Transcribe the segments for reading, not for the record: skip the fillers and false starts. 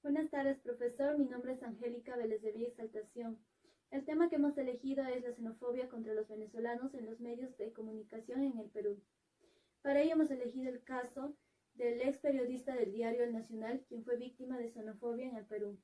Buenas tardes, profesor. Mi nombre es Angélica Vélez de Vía Exaltación. El tema que hemos elegido es la xenofobia contra los venezolanos en los medios de comunicación en el Perú. Para ello hemos elegido el caso del ex periodista del diario El Nacional, quien fue víctima de xenofobia en el Perú.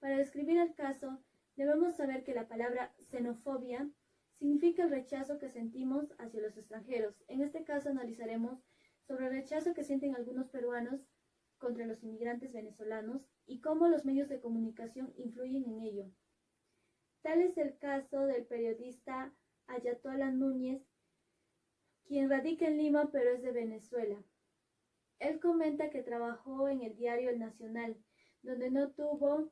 Para describir el caso, debemos saber que la palabra xenofobia significa el rechazo que sentimos hacia los extranjeros. En este caso analizaremos sobre el rechazo que sienten algunos peruanos contra los inmigrantes venezolanos y cómo los medios de comunicación influyen en ello. Tal es el caso del periodista Ayatollah Núñez, quien radica en Lima pero es de Venezuela. Él comenta que trabajó en el diario El Nacional, donde no tuvo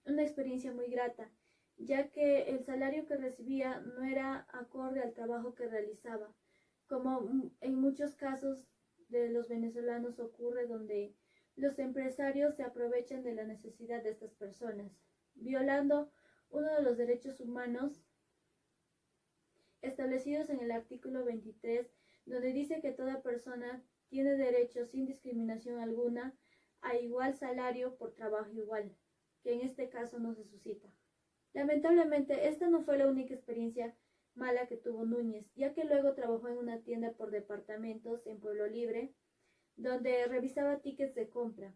una experiencia muy grata, ya que el salario que recibía no era acorde al trabajo que realizaba, como en muchos casos de los venezolanos ocurre, donde los empresarios se aprovechan de la necesidad de estas personas, violando uno de los derechos humanos establecidos en el artículo 23, donde dice que toda persona tiene derecho sin discriminación alguna a igual salario por trabajo igual, que en este caso no se suscita. Lamentablemente, esta no fue la única experiencia mala que tuvo Núñez, ya que luego trabajó en una tienda por departamentos en Pueblo Libre, donde revisaba tickets de compra.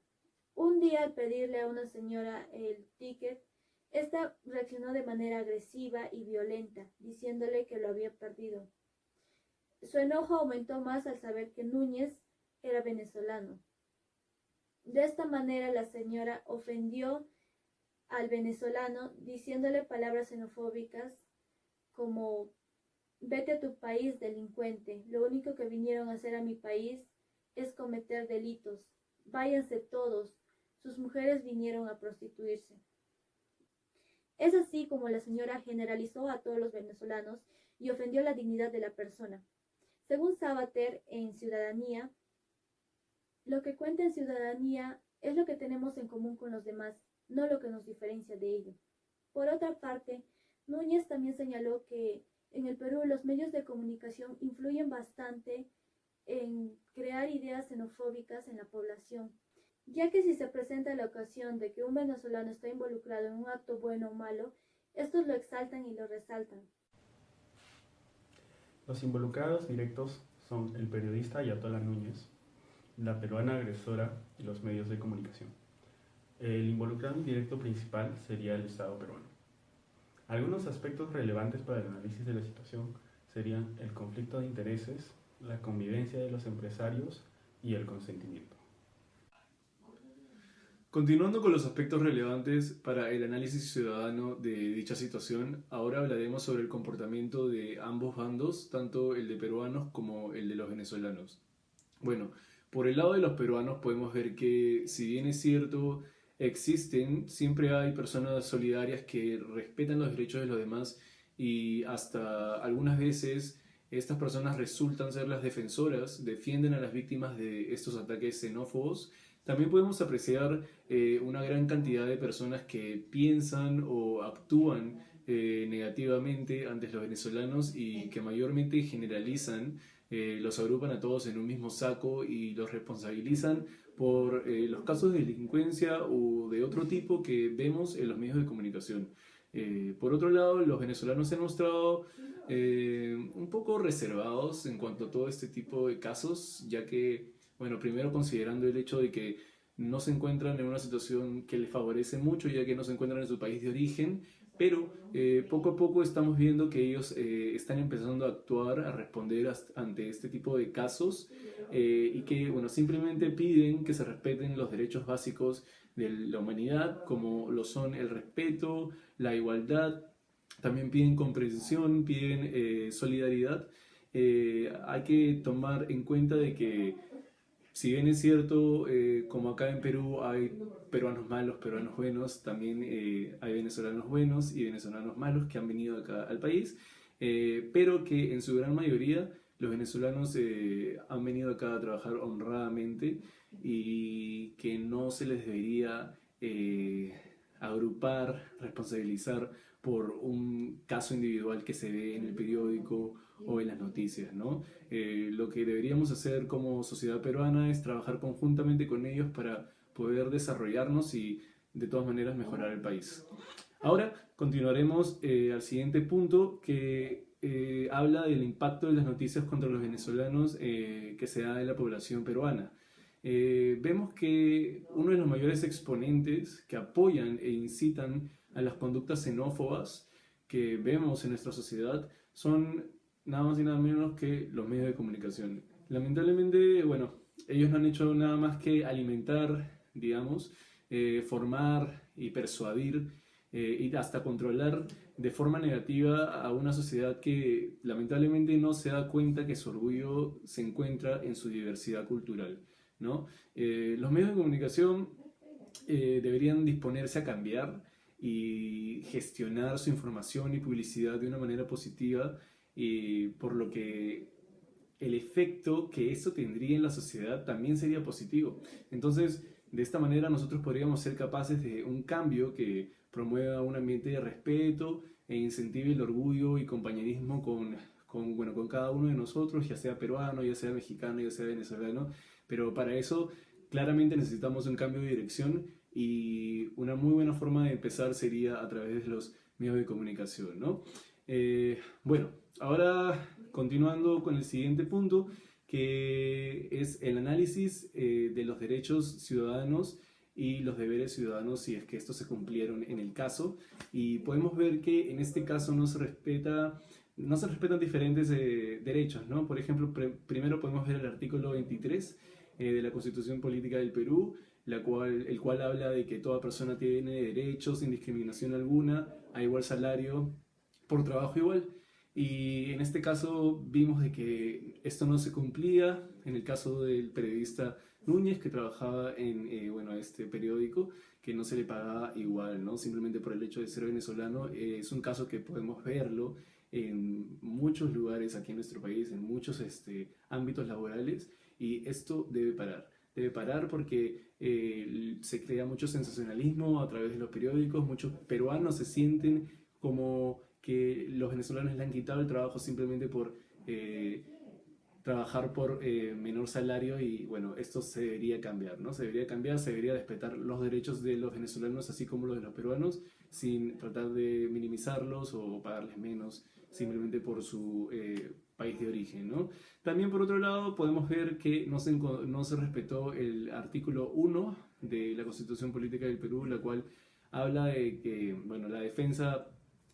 Un día, al pedirle a una señora el ticket, esta reaccionó de manera agresiva y violenta, diciéndole que lo había perdido. Su enojo aumentó más al saber que Núñez era venezolano. De esta manera, la señora ofendió al venezolano diciéndole palabras xenofóbicas como: vete a tu país, delincuente, lo único que vinieron a hacer a mi país es cometer delitos, váyanse todos, sus mujeres vinieron a prostituirse. Es así como la señora generalizó a todos los venezolanos y ofendió la dignidad de la persona. Según Sabater, en Ciudadanía, lo que cuenta en ciudadanía es lo que tenemos en común con los demás, no lo que nos diferencia de ello. Por otra parte, Núñez también señaló que en el Perú los medios de comunicación influyen bastante en crear ideas xenofóbicas en la población, ya que si se presenta la ocasión de que un venezolano está involucrado en un acto bueno o malo, estos lo exaltan y lo resaltan. Los involucrados directos son el periodista Ayatollah Núñez, la peruana agresora y los medios de comunicación. El involucrado indirecto principal sería el Estado peruano. Algunos aspectos relevantes para el análisis de la situación serían el conflicto de intereses, la convivencia de los empresarios y el consentimiento. Continuando con los aspectos relevantes para el análisis ciudadano de dicha situación, ahora hablaremos sobre el comportamiento de ambos bandos, tanto el de peruanos como el de los venezolanos. Bueno, por el lado de los peruanos podemos ver que, si bien es cierto, siempre hay personas solidarias que respetan los derechos de los demás y hasta algunas veces estas personas resultan ser las defensoras, defienden a las víctimas de estos ataques xenófobos. También podemos apreciar una gran cantidad de personas que piensan o actúan negativamente ante los venezolanos y que mayormente generalizan, los agrupan a todos en un mismo saco y los responsabilizan por los casos de delincuencia o de otro tipo que vemos en los medios de comunicación. Por otro lado, los venezolanos se han mostrado un poco reservados en cuanto a todo este tipo de casos, ya que, bueno, primero considerando el hecho de que no se encuentran en una situación que les favorece mucho, ya que no se encuentran en su país de origen, pero poco a poco estamos viendo que ellos están empezando a actuar, a responder ante este tipo de casos y que, bueno, simplemente piden que se respeten los derechos básicos de la humanidad, como lo son el respeto, la igualdad. También piden comprensión, piden solidaridad. Hay que tomar en cuenta de que, si bien es cierto, como acá en Perú hay peruanos malos, peruanos buenos, también hay venezolanos buenos y venezolanos malos que han venido acá al país, pero que en su gran mayoría los venezolanos han venido acá a trabajar honradamente y que no se les debería agrupar, responsabilizar por un caso individual que se ve en el periódico o en las noticias, ¿no? Lo que deberíamos hacer como sociedad peruana es trabajar conjuntamente con ellos para poder desarrollarnos y de todas maneras mejorar el país. Ahora continuaremos al siguiente punto que habla del impacto de las noticias contra los venezolanos que se da en la población peruana. Vemos que uno de los mayores exponentes que apoyan e incitan a las conductas xenófobas que vemos en nuestra sociedad son nada más y nada menos que los medios de comunicación. Lamentablemente, bueno, ellos no han hecho nada más que alimentar, digamos, formar y persuadir y hasta controlar de forma negativa a una sociedad que lamentablemente no se da cuenta que su orgullo se encuentra en su diversidad cultural, ¿no? Los medios de comunicación deberían disponerse a cambiar y gestionar su información y publicidad de una manera positiva, y por lo que el efecto que eso tendría en la sociedad también sería positivo. Entonces, de esta manera nosotros podríamos ser capaces de un cambio que promueva un ambiente de respeto e incentive el orgullo y compañerismo con cada uno de nosotros, ya sea peruano, ya sea mexicano, ya sea venezolano. Pero para eso claramente necesitamos un cambio de dirección, y una muy buena forma de empezar sería a través de los medios de comunicación, ¿no? Bueno, ahora continuando con el siguiente punto, que es el análisis de los derechos ciudadanos y los deberes ciudadanos, si es que estos se cumplieron en el caso. Y podemos ver que en este caso no se respetan diferentes derechos, ¿no? Por ejemplo, primero podemos ver el artículo 23 de la Constitución Política del Perú, el cual habla de que toda persona tiene derechos sin discriminación alguna a igual salario por trabajo igual. Y en este caso vimos de que esto no se cumplía en el caso del periodista Núñez, que trabajaba en este periódico, que no se le pagaba igual, ¿no? Simplemente por el hecho de ser venezolano. Es un caso que podemos verlo en muchos lugares aquí en nuestro país, en muchos ámbitos laborales, y esto debe parar. Debe parar porque se crea mucho sensacionalismo a través de los periódicos. Muchos peruanos se sienten como que los venezolanos le han quitado el trabajo simplemente por trabajar por menor salario, y bueno, esto se debería cambiar, ¿no? Se debería cambiar, se debería respetar los derechos de los venezolanos así como los de los peruanos, sin tratar de minimizarlos o pagarles menos simplemente por su país de origen, ¿no? También por otro lado podemos ver que no se respetó el artículo 1 de la Constitución Política del Perú, la cual habla de que, bueno, la defensa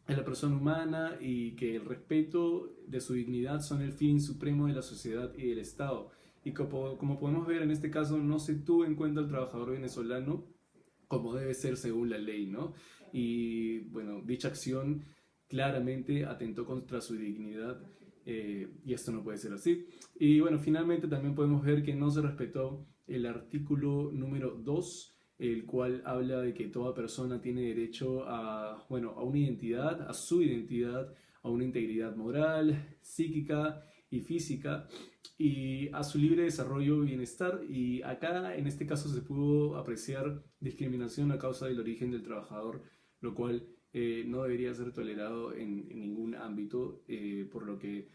de la persona humana y que el respeto de su dignidad son el fin supremo de la sociedad y del Estado. Y como podemos ver, en este caso no se tuvo en cuenta al trabajador venezolano como debe ser según la ley, ¿no? Y bueno, dicha acción claramente atentó contra su dignidad, y esto no puede ser así. Y bueno, finalmente también podemos ver que no se respetó el artículo número 2, el cual habla de que toda persona tiene derecho a una identidad, a su identidad, a una integridad moral, psíquica y física, y a su libre desarrollo y bienestar. Y acá, en este caso, se pudo apreciar discriminación a causa del origen del trabajador, lo cual no debería ser tolerado en ningún ámbito, por lo que,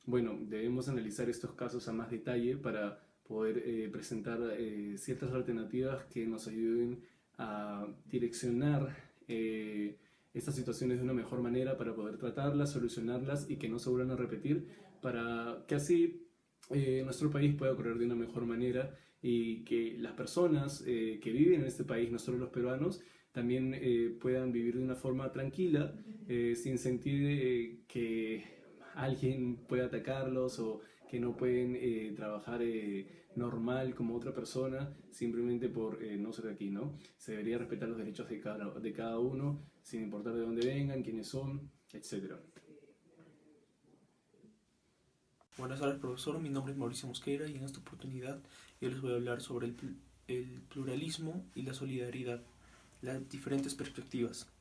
debemos analizar estos casos a más detalle para poder presentar ciertas alternativas que nos ayuden a direccionar estas situaciones de una mejor manera, para poder tratarlas, solucionarlas y que no se vuelvan a repetir, para que así nuestro país pueda correr de una mejor manera, y que las personas que viven en este país, no solo los peruanos, también puedan vivir de una forma tranquila, sin sentir que alguien pueda atacarlos, o que no pueden trabajar normal como otra persona simplemente por no ser de aquí, ¿no? Se debería respetar los derechos de cada uno, sin importar de dónde vengan, quiénes son, etc. Buenas tardes, profesor. Mi nombre es Mauricio Mosquera, y en esta oportunidad yo les voy a hablar sobre el pluralismo y la solidaridad, las diferentes perspectivas.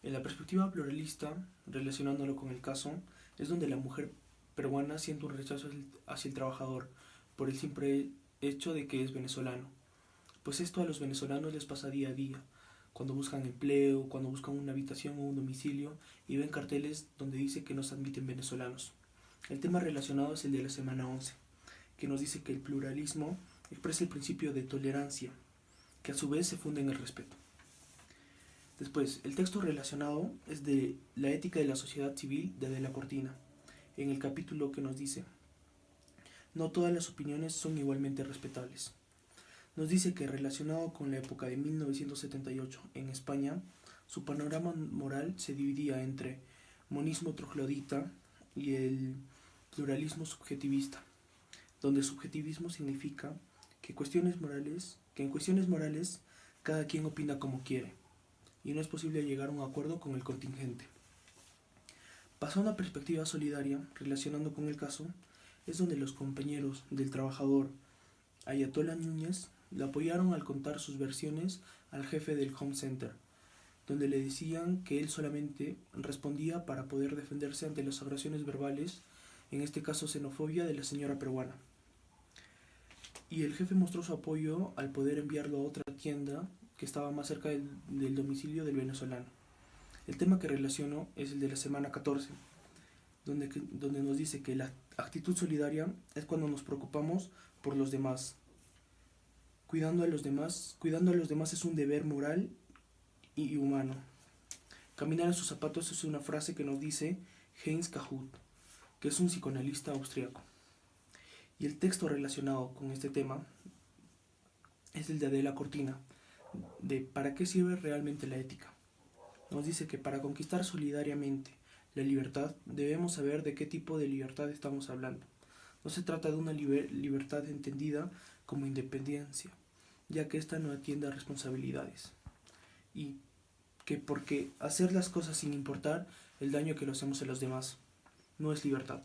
En la perspectiva pluralista, relacionándolo con el caso, es donde la mujer peruana siente un rechazo hacia el trabajador por el simple hecho de que es venezolano. Pues esto a los venezolanos les pasa día a día, cuando buscan empleo, cuando buscan una habitación o un domicilio y ven carteles donde dice que no se admiten venezolanos. El tema relacionado es el de la semana 11, que nos dice que el pluralismo expresa el principio de tolerancia, que a su vez se funda en el respeto. Después, el texto relacionado es de la ética de la sociedad civil de Adela Cortina, en el capítulo que nos dice: no todas las opiniones son igualmente respetables. Nos dice que relacionado con la época de 1978 en España, su panorama moral se dividía entre monismo troglodita y el pluralismo subjetivista, donde subjetivismo significa que en cuestiones morales cada quien opina como quiere y no es posible llegar a un acuerdo con el contingente. Pasando a perspectiva solidaria, relacionando con el caso, es donde los compañeros del trabajador Ayatollah Núñez le apoyaron al contar sus versiones al jefe del Home Center, donde le decían que él solamente respondía para poder defenderse ante las agresiones verbales, en este caso xenofobia, de la señora peruana. Y el jefe mostró su apoyo al poder enviarlo a otra tienda que estaba más cerca del domicilio del venezolano. El tema que relaciono es el de la semana 14, donde nos dice que la actitud solidaria es cuando nos preocupamos por los demás. Cuidando a los demás es un deber moral y humano. Caminar en sus zapatos es una frase que nos dice Heinz Kahut, que es un psicoanalista austriaco. Y el texto relacionado con este tema es el de Adela Cortina, de ¿para qué sirve realmente la ética? Nos dice que para conquistar solidariamente la libertad debemos saber de qué tipo de libertad estamos hablando. No se trata de una libertad entendida como independencia, ya que ésta no atiende a responsabilidades. Y que porque hacer las cosas sin importar el daño que lo hacemos a los demás no es libertad.